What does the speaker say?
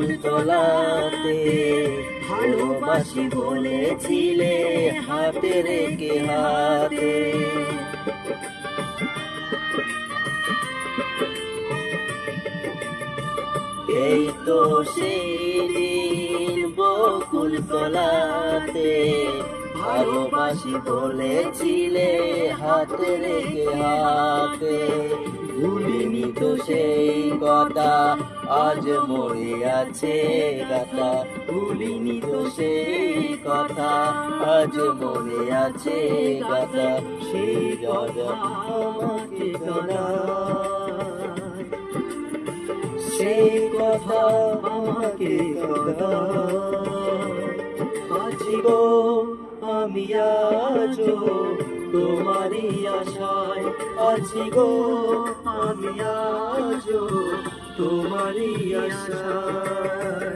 বকুলতলাতে ভালোবাসি বলেছিলে হাতে রেখে হাতে। এই তো সেদিন বকুলতলাতে ভালোবাসি বলেছিলে হাতে রেখে হাতে। ভুলিনি তো সেই কথা আজ মরে আছে গাথা, ভুলিনি তো সেই কথা আজ মরে আছে গাথা। সেই রাজা আমাকে জানায়, সেই কথা আমাকে জানায়। আছি গো আমি আজও তোমারই আশায়, আছি গো আমি আজও তোমারই আশায়।